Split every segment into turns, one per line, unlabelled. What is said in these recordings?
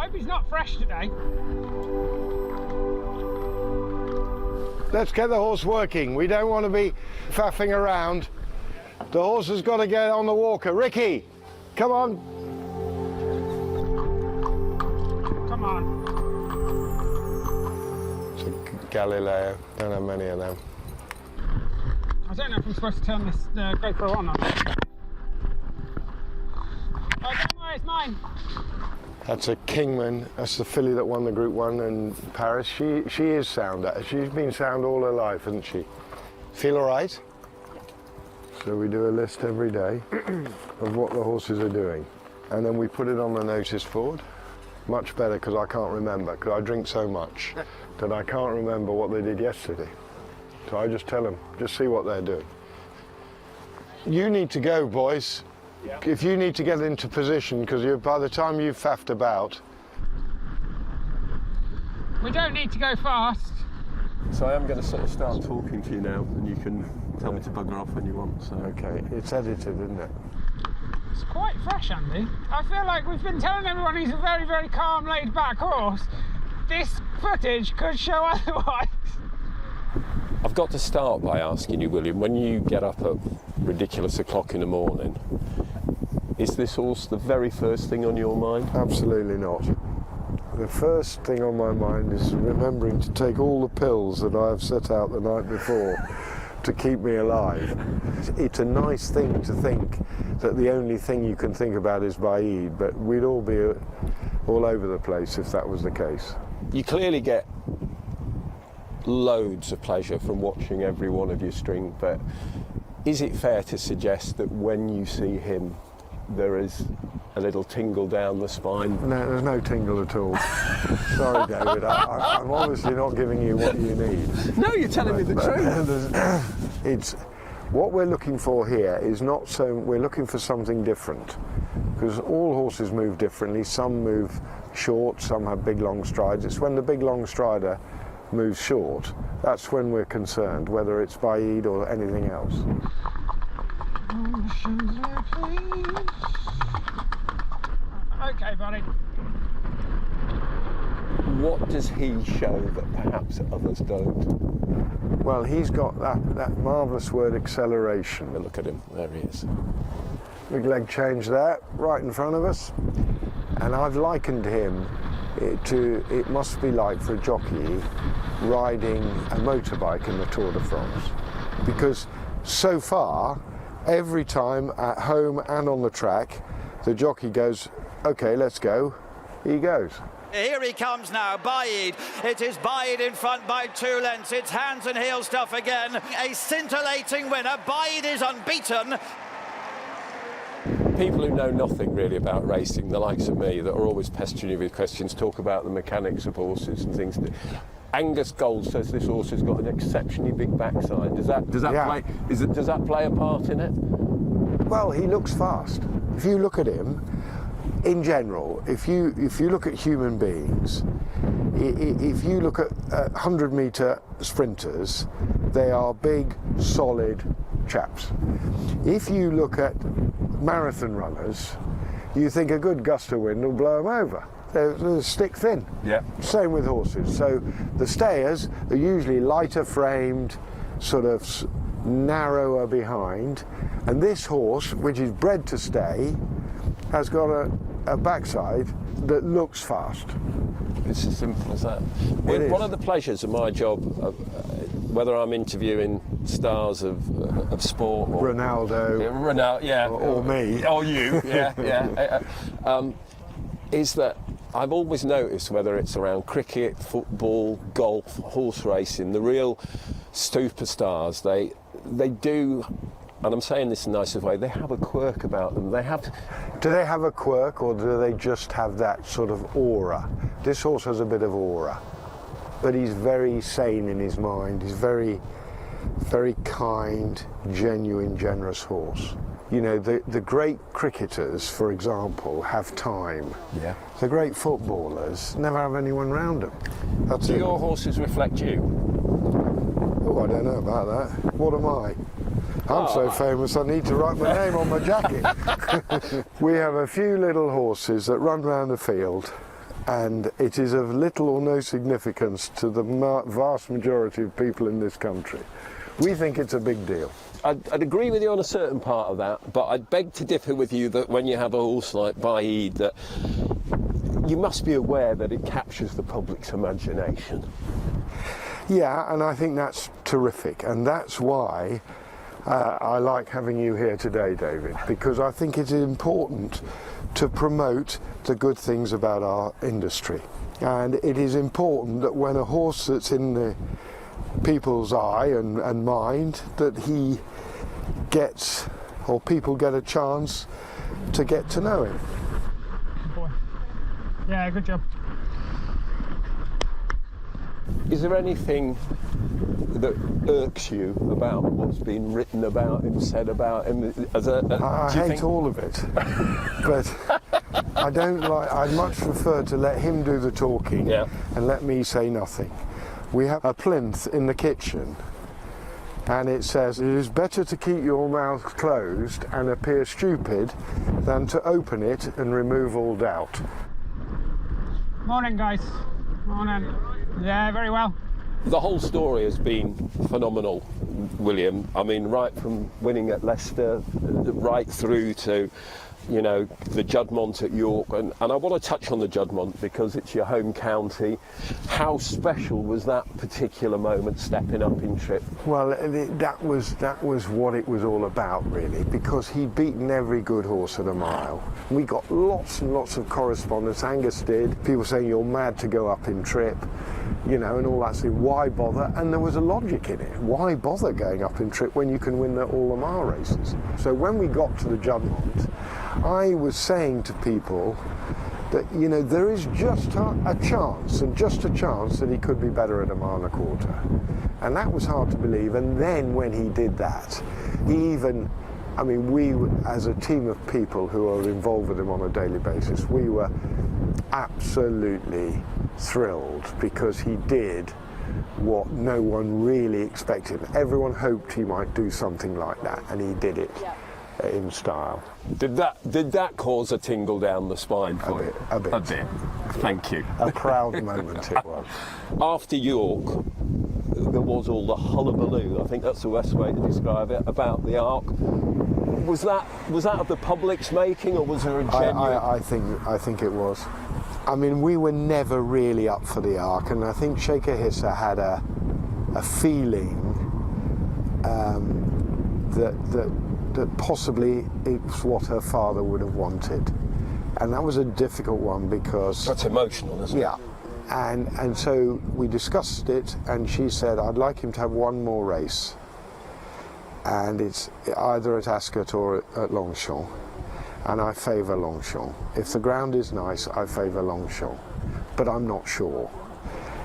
hope he's not fresh today.
Let's get the horse working. We don't want to be faffing around. The horse has got to get on the walker. Ricky, come on.
Come on.
It's a Galileo. Don't have many of them.
I don't know if I'm supposed to turn this GoPro on or not. Oh, don't worry, it's mine.
That's a Kingman. That's the filly that won the Group 1 in Paris. She is sound. She's been sound all her life, hasn't she? Feel all right? So we do a list every day of what the horses are doing. And then we put it on the notice board. Much better because I can't remember, because I drink so much that I can't remember what they did yesterday. So I just tell them, just see what they're doing. You need to go, boys. Yeah. If you need to get into position, because by the time you've faffed about.
We don't need to go fast.
So I am going to sort of start talking to you now, and you can tell me to bugger off when you want. So.
Okay, it's edited, isn't it?
It's quite fresh, Andy. I feel like we've been telling everyone he's a very, very calm, laid-back horse. This footage could show otherwise.
I've got to start by asking you, William, when you get up at ridiculous o'clock in the morning, is this horse the very first thing on your mind?
Absolutely not. The first thing on my mind is remembering to take all the pills that I have set out the night before to keep me alive. It's a nice thing to think that the only thing you can think about is Baaeed, but we'd all be all over the place if that was the case.
You clearly get loads of pleasure from watching every one of your string, but is it fair to suggest that when you see him, there is a little tingle down the spine?
No, there's no tingle at all. Sorry, David, I'm obviously not giving you what you need.
No, you're telling me the truth.
It's what we're looking for here is not so. We're looking for something different, because all horses move differently. Some move short, some have big long strides. It's when the big long strider moves short, that's when we're concerned, whether it's Baaeed or anything else.
Okay, buddy.
What does he show that perhaps others don't?
Well, he's got that marvellous word, acceleration.
Look at him, there he is.
Big leg change there, right in front of us. And I've likened him it must be like for a jockey riding a motorbike in the Tour de France. Because so far, every time at home and on the track, the jockey goes, okay, let's go. He goes.
Here he comes now, Baaeed. It is Baaeed in front by 2 lengths. It's hands and heel stuff again. A scintillating winner. Baaeed is unbeaten.
People who know nothing really about racing, the likes of me, that are always pestering you with questions, talk about the mechanics of horses and things. Angus Gold says this horse has got an exceptionally big backside. Does that play a part in it?
Well, he looks fast. If you look at him, in general, if you look at human beings, if you look at 100-metre sprinters, they are big, solid chaps. If you look at marathon runners, you think a good gust of wind will blow them over. They're stick thin.
Yeah.
Same with horses. So the stayers are usually lighter framed, sort of narrower behind, and this horse, which is bred to stay, has got a backside that looks fast.
It's as simple as that. One of the pleasures of my job, whether I'm interviewing stars of sport or
Ronaldo, or me,
or you, is that I've always noticed, whether it's around cricket, football, golf, horse racing, the real superstars, they do, and I'm saying this in the nicest way, they have a quirk about them.
Do they have a quirk, or do they just have that sort of aura? This horse has a bit of aura, but he's very sane in his mind. He's very, very kind, genuine, generous horse. You know, the great cricketers, for example, have time.
Yeah.
The great footballers never have anyone round them.
Do your horses reflect you?
Oh, I don't know about that. What am I? I'm so famous I need to write my name on my jacket. We have a few little horses that run round the field, and it is of little or no significance to the vast majority of people in this country. We think it's a big deal.
I'd agree with you on a certain part of that, but I'd beg to differ with you that when you have a horse like Baaeed, that you must be aware that it captures the public's imagination.
Yeah, and I think that's terrific, and that's why I like having you here today, David, because I think it is important to promote the good things about our industry. And it is important that when a horse that's in the people's eye and mind, that he gets, or people get a chance to get to know him.
Good boy. Yeah, good job.
Is there anything that irks you about what's been written about him, said about him?
I hate all of it, but I don't like. I'd much prefer to let him do the talking and let me say nothing. We have a plinth in the kitchen, and it says, "It is better to keep your mouth closed and appear stupid than to open it and remove all doubt."
Morning, guys. Morning. Yeah, very well.
The whole story has been phenomenal, William. I mean, right from winning at Leicester, right through to, you know, the Juddmonte at York, and I want to touch on the Juddmonte because it's your home county. How special was that particular moment, stepping up in trip?
Well, that was what it was all about, really, because he'd beaten every good horse at a mile. We got lots and lots of correspondence. Angus did. People saying you're mad to go up in trip, you know, and all that. So why bother? And there was a logic in it. Why bother going up in trip when you can win all the mile races? So when we got to the Juddmonte, I was saying to people that, you know, there is just a chance, and just a chance, that he could be better at a mile and a quarter. And that was hard to believe. And then when he did that, he even, I mean, we, as a team of people who are involved with him on a daily basis, we were absolutely thrilled because he did what no one really expected. Everyone hoped he might do something like that, and he did it. In style.
Did that cause a tingle down the spine for you?
A bit.
A bit. Thank you.
A proud moment it was.
After York, there was all the hullabaloo. I think that's the best way to describe it, about the Arc. Was that of the public's making, or was there a genuine?
I think it was. I mean, we were never really up for the Arc, and I think Sheikha Hissa had a feeling that possibly it's what her father would have wanted. And that was a difficult one because...
That's emotional, isn't it?
Yeah. And so we discussed it, and she said, I'd like him to have one more race. And it's either at Ascot or at Longchamp. And I favour Longchamp. If the ground is nice, I favour Longchamp. But I'm not sure.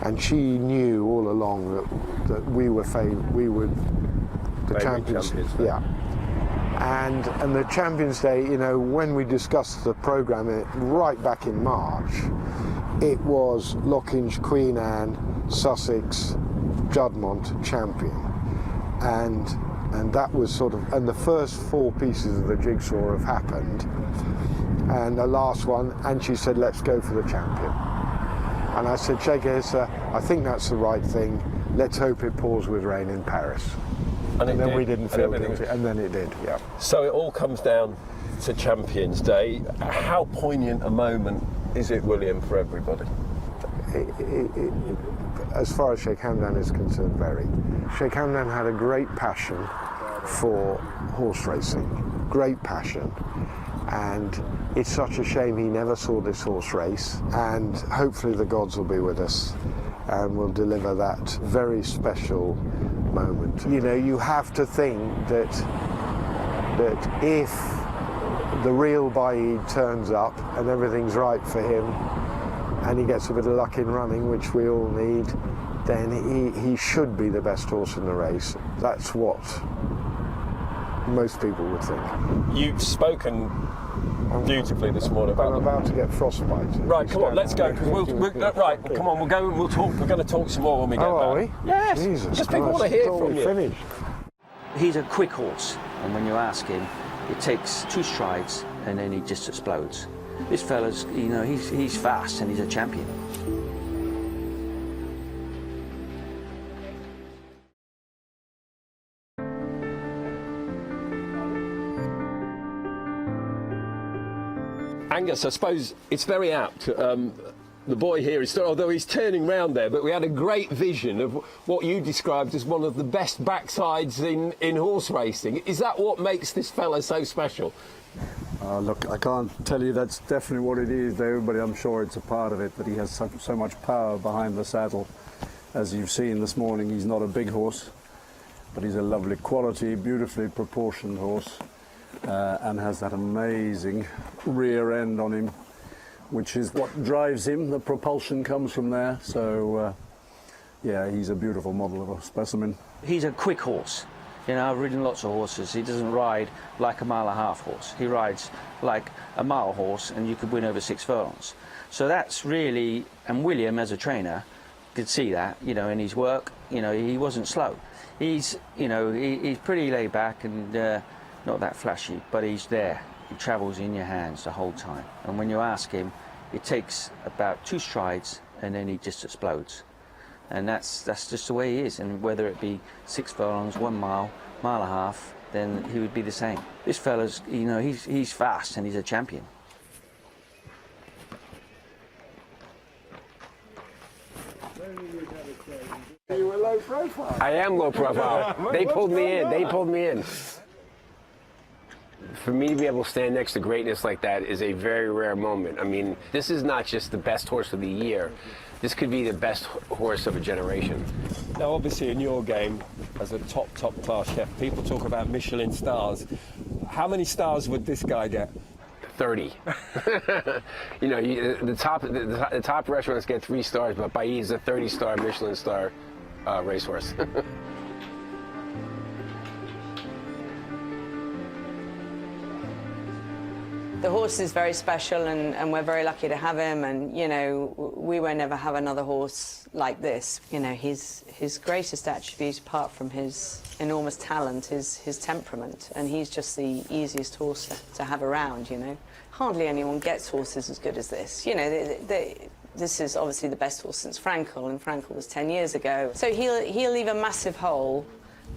And she knew all along that we would the champions. Yeah. And the Champions Day, you know, when we discussed the programme right back in March, it was Lockinge, Queen Anne, Sussex, Juddmonte, Champion. And that was sort of, and the first four pieces of the jigsaw have happened. And the last one, and she said, let's go for the Champion. And I said, Sheikha Hissa, I think that's the right thing. Let's hope it pours with rain in Paris. And then we didn't feel guilty, and then it did, yeah.
So it all comes down to Champions Day. How poignant a moment is it, William, for everybody?
As far as Sheikh Hamdan is concerned, very. Sheikh Hamdan had a great passion for horse racing, great passion. And it's such a shame he never saw this horse race, and hopefully the gods will be with us and will deliver that very special moment. You know, you have to think that if the real Baaeed turns up and everything's right for him and he gets a bit of luck in running, which we all need, then he should be the best horse in the race. That's what most people would think.
You've spoken beautifully this morning about.
I'm about to get frostbite.
Right, come on, let's go. Right, come on, we'll go and we'll talk. We're going to talk some more when we get back.
Are we?
Yes.
Jesus
just people
Christ,
want to hear from you.
Finished.
He's a quick horse, and when you ask him, it takes 2 strides and then he just explodes. This fella's, you know, he's fast and he's a champion.
Angus, I suppose it's very apt. The boy here is, although he's turning round there, but we had a great vision of what you described as one of the best backsides in horse racing. Is that what makes this fella so special?
Look, I can't tell you that's definitely what it is, David, but I'm sure it's a part of it, that he has so much power behind the saddle. As you've seen this morning, he's not a big horse, but he's a lovely quality, beautifully proportioned horse, and has that amazing rear end on him, which is what drives him. The propulsion comes from there. So, yeah, he's a beautiful model of a specimen.
He's a quick horse. You know, I've ridden lots of horses. He doesn't ride like a mile and a half horse. He rides like a mile horse, and you could win over 6 furlongs. So that's really, and William, as a trainer, could see that, you know, in his work. You know, he wasn't slow. He's, you know, he's pretty laid back and not that flashy, but he's there. He travels in your hands the whole time. And when you ask him, it takes about 2 strides and then he just explodes. And that's just the way he is. And whether it be 6 furlongs, 1 mile, mile and a half, then he would be the same. This fella's, you know, he's fast and he's a champion.
You were low profile.
I am low profile. They pulled me in. They pulled me in. For me to be able to stand next to greatness like that is a very rare moment. I mean, this is not just the best horse of the year. This could be the best horse of a generation.
Now, obviously, in your game, as a top class chef, people talk about Michelin stars. How many stars would this guy get?
30. You know, the top restaurants get 3 stars, but Baaeed is a 30-star Michelin star racehorse.
The horse is very special, and we're very lucky to have him, and, you know, we won't ever have another horse like this. You know, his greatest attribute, apart from his enormous talent, is his temperament, and he's just the easiest horse to have around, you know. Hardly anyone gets horses as good as this. You know, this is obviously the best horse since Frankel, and Frankel was 10 years ago. So he'll leave a massive hole.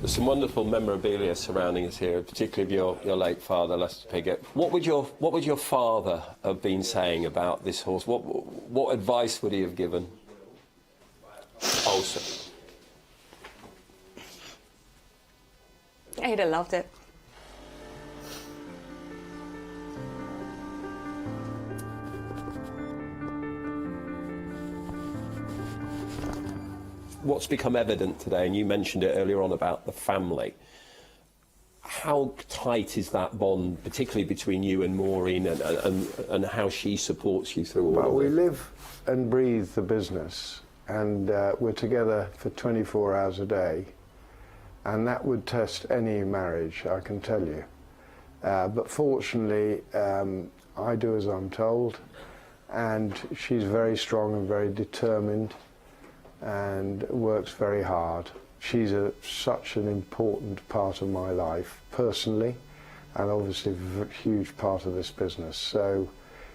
There's some wonderful memorabilia surrounding us here, particularly of your late father, Lester Piggott. What would your father have been saying about this horse? What advice would he have given? Also,
He'd have loved it.
what's become evident today, and you mentioned it earlier on about the family, how tight is that bond, particularly between you and Maureen, and how she supports you through all of it?
Well, we live and breathe the business, and we're together for 24 hours a day, and that would test any marriage, I can tell you. But fortunately, I do as I'm told, and she's very strong and very determined and works very hard. She's such an important part of my life personally, and obviously a huge part of this business. So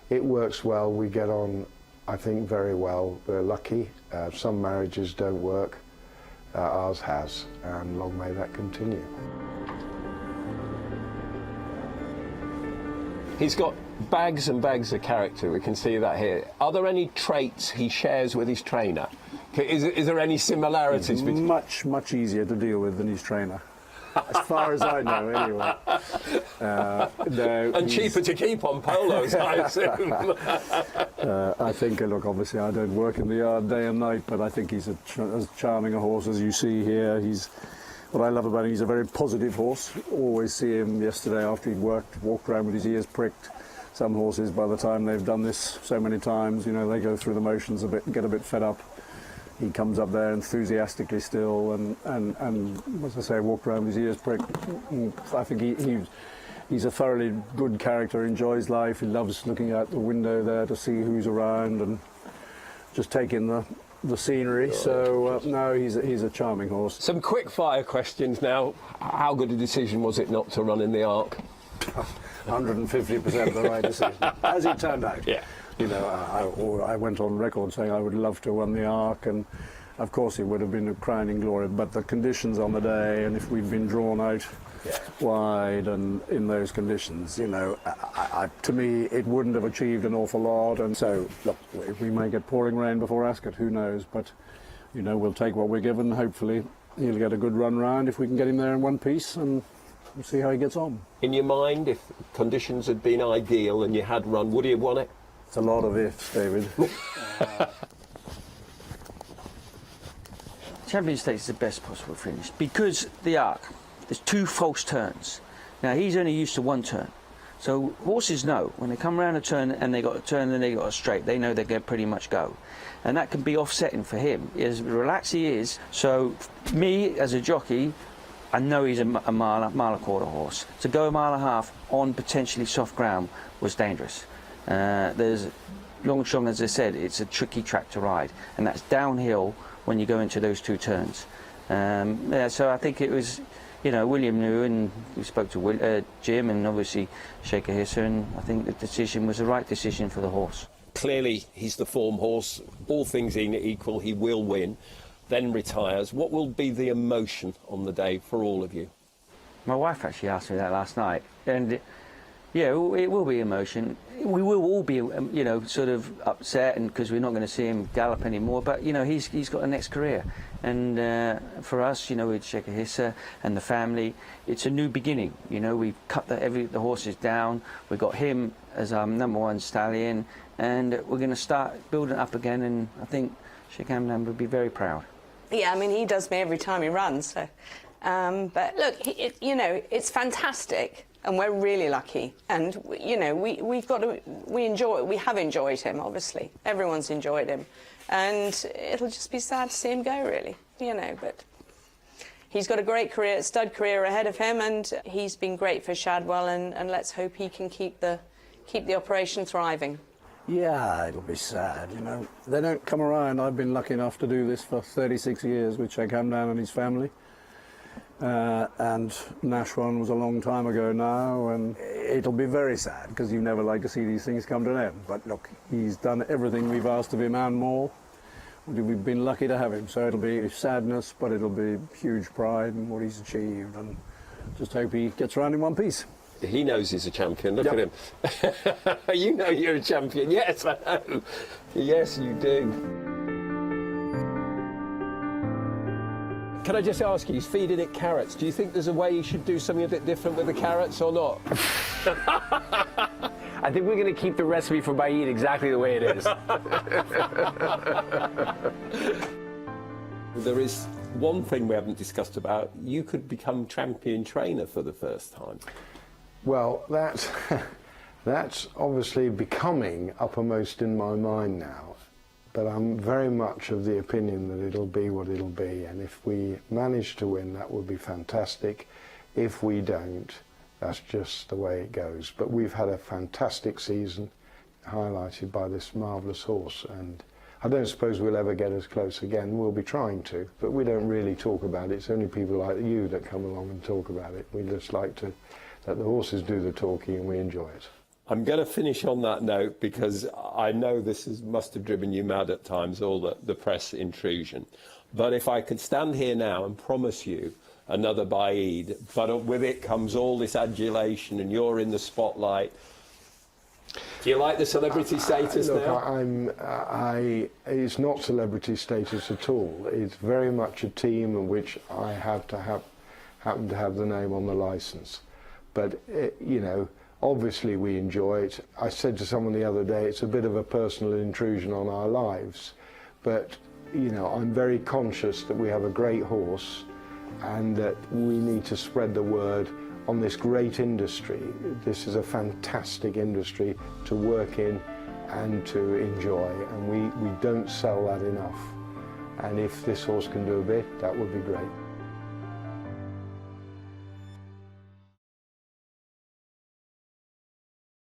it works well. We get on, I think, very well. We're lucky. Some marriages don't work. Ours has, and long may that continue.
He's got bags and bags of character, we can see that here. Are there any traits he shares with his trainer? Is there any similarities between...
Much easier to deal with than his trainer, as far as I know, anyway. No,
and cheaper to keep on polos, I assume.
I think, look, obviously I don't work in the yard day and night, but I think he's as charming a horse as you see here. What I love about him, he's a very positive horse. Always see him yesterday after he'd walked around with his ears pricked. Some horses, by the time they've done this so many times, you know, they go through the motions a bit and get a bit fed up. He comes up there enthusiastically still, and as I say, walked around with his ears pricked. I think he's a thoroughly good character, enjoys life. He loves looking out the window there to see who's around and just take in the scenery. So no, he's a charming horse.
Some quick fire questions now. How good a decision was it not to run in the Arc?
150% the right decision, as it turned out.
Yeah.
You know, I went on record saying I would love to have won the Arc, and of course it would have been a crowning glory, but the conditions on the day, and if we'd been drawn out wide and in those conditions, you know, to me it wouldn't have achieved an awful lot. And so, look, we may get pouring rain before Ascot, who knows, but, you know, we'll take what we're given. Hopefully he'll get a good run round if we can get him there in one piece, and we'll see how he gets on.
In your mind, if conditions had been ideal and you had run, would he have won it?
It's a lot of ifs, David.
Champion Stakes is the best possible finish because the Arc, there's 2 false turns. Now he's only used to 1 turn, so horses know when they come around a turn and they got a turn and they got a straight, they know they're going to pretty much go, and that can be offsetting for him. As relaxed he is, so me as a jockey, I know he's a mile and a quarter horse. To go a mile and a half on potentially soft ground was dangerous. There's long and strong, as I said, it's a tricky track to ride, and that's downhill when you go into those 2 turns. Yeah, so I think it was, you know, William knew, and we spoke to Jim and obviously Shaker Hisser, and I think the decision was the right decision for the horse.
Clearly he's the form horse, all things being equal, he will win, then retires. What will be the emotion on the day for all of you?
My wife actually asked me that last night, and yeah, it will be emotion. We will all be, you know, sort of upset, and because we're not going to see him gallop anymore. But you know, he's got a next career, and for us, you know, with Shaker Hisser and the family, it's a new beginning. You know, we've cut the horses down. We got him as our #1 stallion, and we're going to start building up again. And I think Shaker Hamdan would be very proud.
Yeah, I mean, he does me every time he runs. So, but look, you know, it's fantastic. And we're really lucky, and you know we have enjoyed him. Obviously, everyone's enjoyed him, and it'll just be sad to see him go, really. You know, but he's got a great career, stud career ahead of him, and he's been great for Shadwell, and let's hope he can keep the operation thriving.
Yeah, it'll be sad, you know. They don't come around. I've been lucky enough to do this for 36 years with Shaker Hamdan and his family. And Nashwan was a long time ago now, and it'll be very sad because you never like to see these things come to an end. But look, he's done everything we've asked of him and more. We've been lucky to have him, so it'll be sadness, but it'll be huge pride in what he's achieved, and just hope he gets around in one piece.
He knows he's a champion. Look at him. You know you're a champion. Yes, I know. Yes, you do. Can I just ask you, he's feeding it carrots. Do you think there's a way he should do something a bit different with the carrots or not?
I think we're going to keep the recipe for Baaeed exactly the way it is.
There is one thing we haven't discussed about. You could become champion trainer for the first time.
Well, that's obviously becoming uppermost in my mind now. But I'm very much of the opinion that it'll be what it'll be, and if we manage to win, that would be fantastic. If we don't, that's just the way it goes. But we've had a fantastic season, highlighted by this marvellous horse, and I don't suppose we'll ever get as close again. We'll be trying to, but we don't really talk about it. It's only people like you that come along and talk about it. We just like to let the horses do the talking, and we enjoy it.
I'm going to finish on that note because I know this must have driven you mad at times, all the press intrusion. But if I could stand here now and promise you another Baaeed, but with it comes all this adulation and you're in the spotlight. Do you like the celebrity status now?
Look, it's not celebrity status at all. It's very much a team in which I happen to have the name on the licence. But, you know, obviously we enjoy it. I said to someone the other day, it's a bit of a personal intrusion on our lives. But, you know, I'm very conscious that we have a great horse and that we need to spread the word on this great industry. This is a fantastic industry to work in and to enjoy, and we don't sell that enough. And if this horse can do a bit, that would be great.